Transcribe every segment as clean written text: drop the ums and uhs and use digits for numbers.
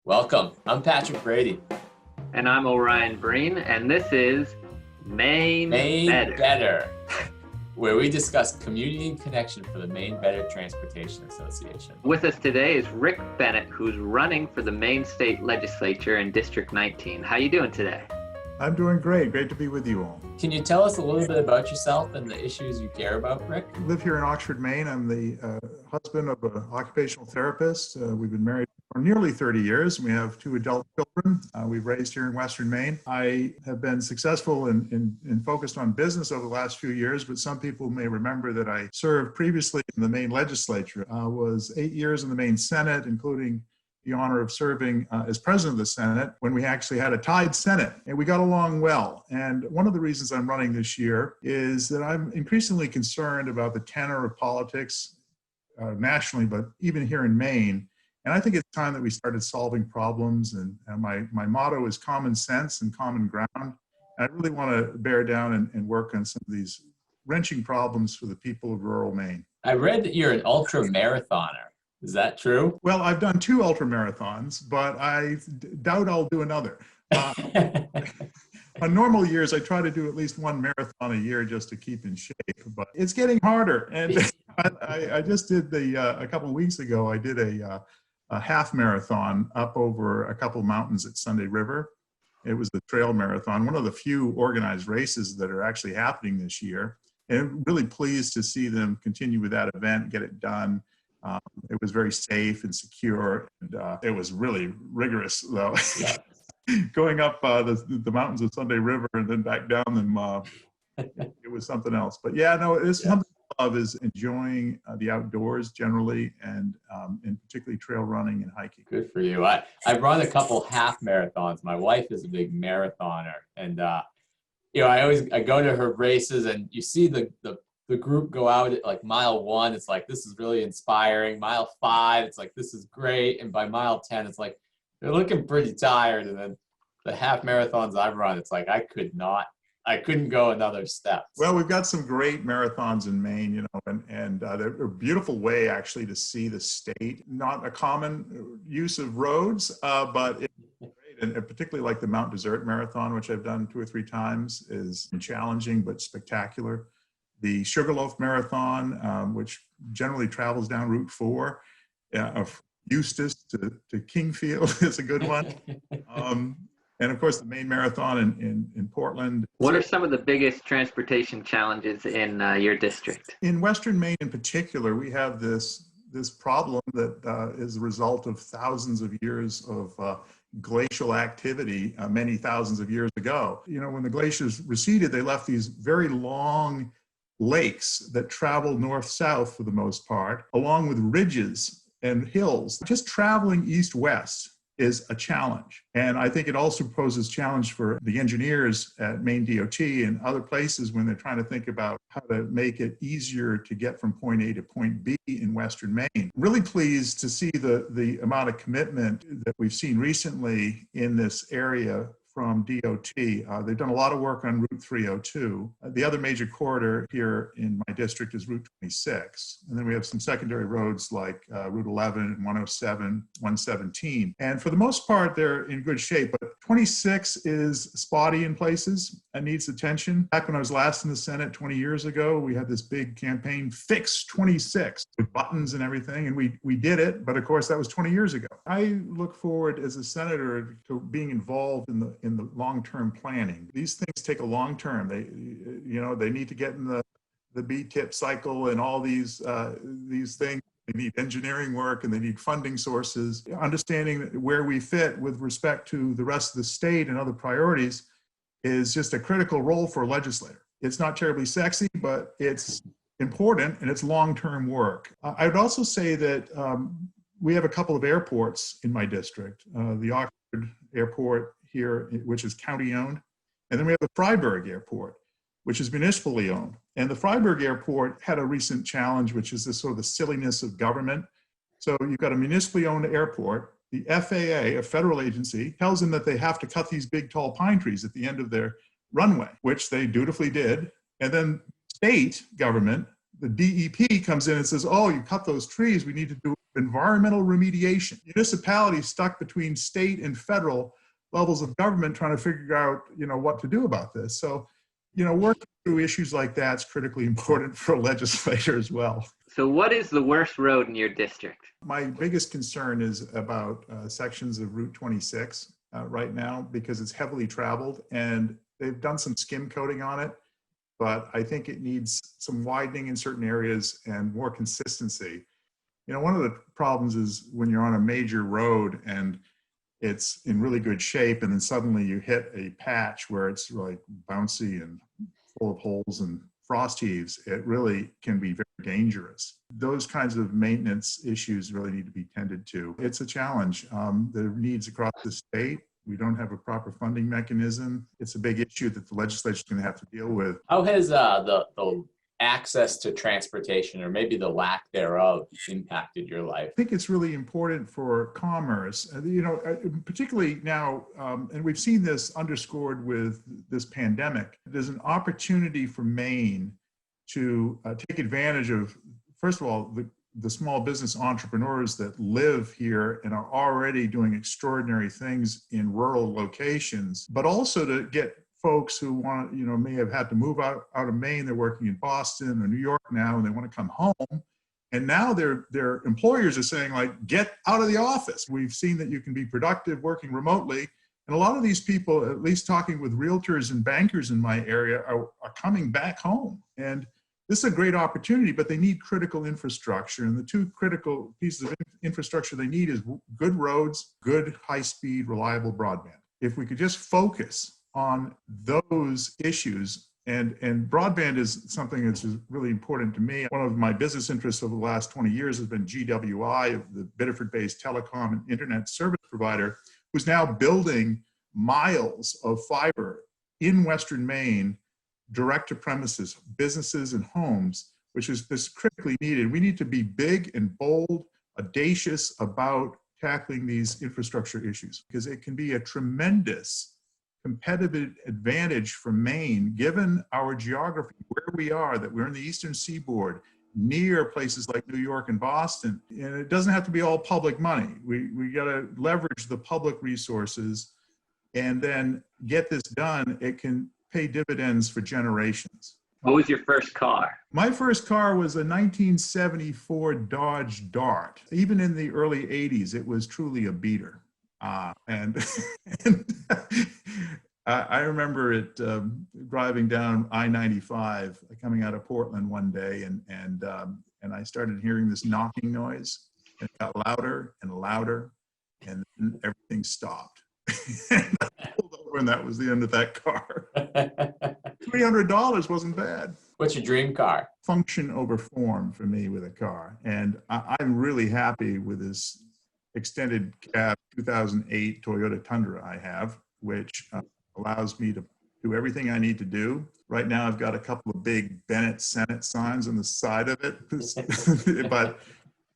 Welcome. I'm Patrick Brady. And I'm Orion Breen, and this is Maine Better, where we discuss community and connection for the Maine Better Transportation Association. With us today is Rick Bennett, who's running for the Maine State Legislature in District 19. How you doing today? I'm doing great. Great to be with you all. Can you tell us a little bit about yourself and the issues you care about, Rick? I live here in Oxford, Maine. I'm the husband of an occupational therapist. We've been married for nearly 30 years. We have two adult children we've raised here in Western Maine. I have been successful and focused on business over the last few years, but some people may remember that I served previously in the Maine legislature. I was 8 years in the Maine Senate, including the honor of serving as president of the Senate when we actually had a tied Senate, and we got along well. And one of the reasons I'm running this year is that I'm increasingly concerned about the tenor of politics nationally, but even here in Maine. And I think it's time that we started solving problems. And my motto is common sense and common ground. And I really want to bear down and work on some of these wrenching problems for the people of rural Maine. I read that you're an ultra marathoner. Is that true? Well, I've done 2 ultra marathons, but I doubt I'll do another. On normal years, I try to do at least 1 marathon a year just to keep in shape, but it's getting harder. And I just did a couple of weeks ago, I did a half marathon up over a couple of mountains at Sunday River. It was the trail marathon, one of the few organized races that are actually happening this year. And I'm really pleased to see them continue with that event, get it done. It was very safe and secure, and it was really rigorous, though. Yeah. Going up the mountains of Sunday River and then back down them, it was something else. But yeah, no, it's something I love is enjoying the outdoors generally, and particularly trail running and hiking. Good for you. I run a couple half marathons. My wife is a big marathoner, and I go to her races, and you see the group go out at like mile 1, it's like, this is really inspiring. Mile 5, it's like, this is great. And by mile 10, it's like, they're looking pretty tired. And then the half marathons I've run, it's like, I couldn't go another step. Well, we've got some great marathons in Maine, and they're a beautiful way actually to see the state. Not a common use of roads, but it's great. And particularly like the Mount Desert Marathon, which I've done 2 or 3 times, is challenging but spectacular. The Sugarloaf Marathon, which generally travels down Route 4, of Eustis to Kingfield, is a good one. And of course, the Maine Marathon in Portland. What are some of the biggest transportation challenges in your district? In Western Maine in particular, we have this problem that is a result of thousands of years of glacial activity many thousands of years ago. When the glaciers receded, they left these very long lakes that travel north-south for the most part, along with ridges and hills. Just traveling east-west is a challenge. And I think it also poses challenge for the engineers at Maine DOT and other places when they're trying to think about how to make it easier to get from point A to point B in Western Maine. Really pleased to see the amount of commitment that we've seen recently in this area from DOT. They've done a lot of work on Route 302. The other major corridor here in my district is Route 26. And then we have some secondary roads like Route 11, 107, 117. And for the most part, they're in good shape, but 26 is spotty in places and needs attention. Back when I was last in the Senate 20 years ago, we had this big campaign, Fix 26, with buttons and everything, and we did it, but of course that was 20 years ago. I look forward as a senator to being involved in the long-term planning. These things take a long term. They need to get in the B-tip cycle and all these things. They need engineering work and they need funding sources. Understanding where we fit with respect to the rest of the state and other priorities is just a critical role for a legislator. It's not terribly sexy, but it's important and it's long-term work. I would also say that we have a couple of airports in my district. The Oxford Airport here, which is county owned. And then we have the Freiburg Airport, which is municipally owned. And the Freiburg Airport had a recent challenge, which is this sort of the silliness of government. So you've got a municipally owned airport. The FAA, a federal agency, tells them that they have to cut these big tall pine trees at the end of their runway, which they dutifully did. And then state government, the DEP comes in and says, oh, you cut those trees, we need to do environmental remediation. Municipalities stuck between state and federal levels of government trying to figure out, what to do about this. So, working through issues like that is critically important for a legislator as well. So what is the worst road in your district? My biggest concern is about sections of Route 26 right now, because it's heavily traveled and they've done some skim coating on it, but I think it needs some widening in certain areas and more consistency. One of the problems is when you're on a major road and it's in really good shape and then suddenly you hit a patch where it's like bouncy and full of holes and frost heaves, it really can be very dangerous. Those kinds of maintenance issues really need to be tended to. It's a challenge. There are needs across the state. We don't have a proper funding mechanism. It's a big issue that the legislature is going to have to deal with. How has the access to transportation, or maybe the lack thereof, impacted your life? I think it's really important for commerce, particularly now, and we've seen this underscored with this pandemic. There's an opportunity for Maine to take advantage of, first of all, the small business entrepreneurs that live here and are already doing extraordinary things in rural locations, but also to get folks who want, may have had to move out of Maine. They're working in Boston or New York now, and they want to come home. And now their employers are saying, like, get out of the office. We've seen that you can be productive working remotely. And a lot of these people, at least talking with realtors and bankers in my area, are coming back home. And this is a great opportunity, but they need critical infrastructure. And the two critical pieces of infrastructure they need is good roads, good high-speed, reliable broadband. If we could just focus on those issues, and broadband is something that's really important to me. One of my business interests over the last 20 years has been GWI, the Biddeford-based telecom and internet service provider, who's now building miles of fiber in Western Maine, direct to premises, businesses and homes, which is this critically needed. We need to be big and bold, audacious about tackling these infrastructure issues, because it can be a tremendous competitive advantage for Maine, given our geography, where we are, that we're in the Eastern Seaboard, near places like New York and Boston. And it doesn't have to be all public money. We got to leverage the public resources and then get this done. It can pay dividends for generations. What was your first car? My first car was a 1974 Dodge Dart. Even in the early 80s, it was truly a beater. And I remember it driving down I-95, coming out of Portland one day, and I started hearing this knocking noise. It got louder and louder, and then everything stopped. And I pulled over, and that was the end of that car. $300 wasn't bad. What's your dream car? Function over form for me with a car, and I'm really happy with this extended cab 2008 Toyota Tundra I have, which allows me to do everything I need to do. Right now, I've got a couple of big Bennett Senate signs on the side of it, but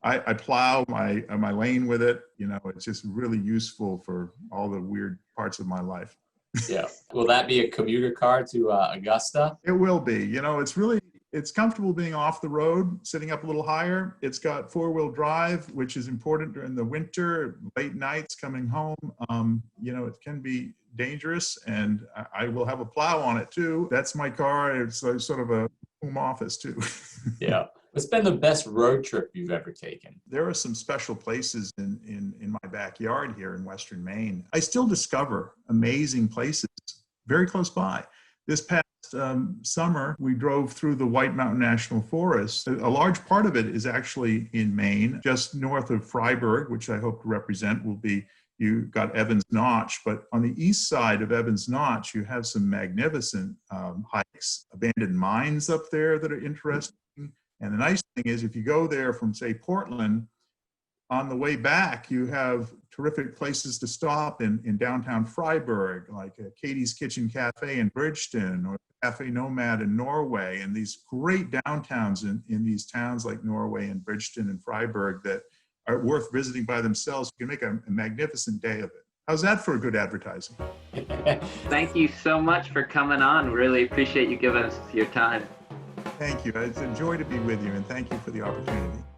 I plow my lane with it. It's just really useful for all the weird parts of my life. Yeah. Will that be a commuter car to Augusta? It will be. It's comfortable being off the road, sitting up a little higher. It's got four-wheel drive, which is important during the winter, late nights coming home. It can be dangerous, and I will have a plow on it too. That's my car. It's sort of a home office too. Yeah. What's been the best road trip you've ever taken? There are some special places in my backyard here in Western Maine. I still discover amazing places very close by. This past summer, we drove through the White Mountain National Forest. A large part of it is actually in Maine, just north of Freiburg, which I hope to represent will be, you got Evans Notch, but on the east side of Evans Notch, you have some magnificent hikes, abandoned mines up there that are interesting. And the nice thing is, if you go there from, say, Portland, on the way back, you have terrific places to stop in downtown Freiburg, like Katie's Kitchen Cafe in Bridgeton, or Cafe Nomad in Norway, and these great downtowns in these towns like Norway and Bridgeton and Freiburg that are worth visiting by themselves. You can make a magnificent day of it. How's that for good advertising? Thank you so much for coming on. Really appreciate you giving us your time. Thank you. It's a joy to be with you, and thank you for the opportunity.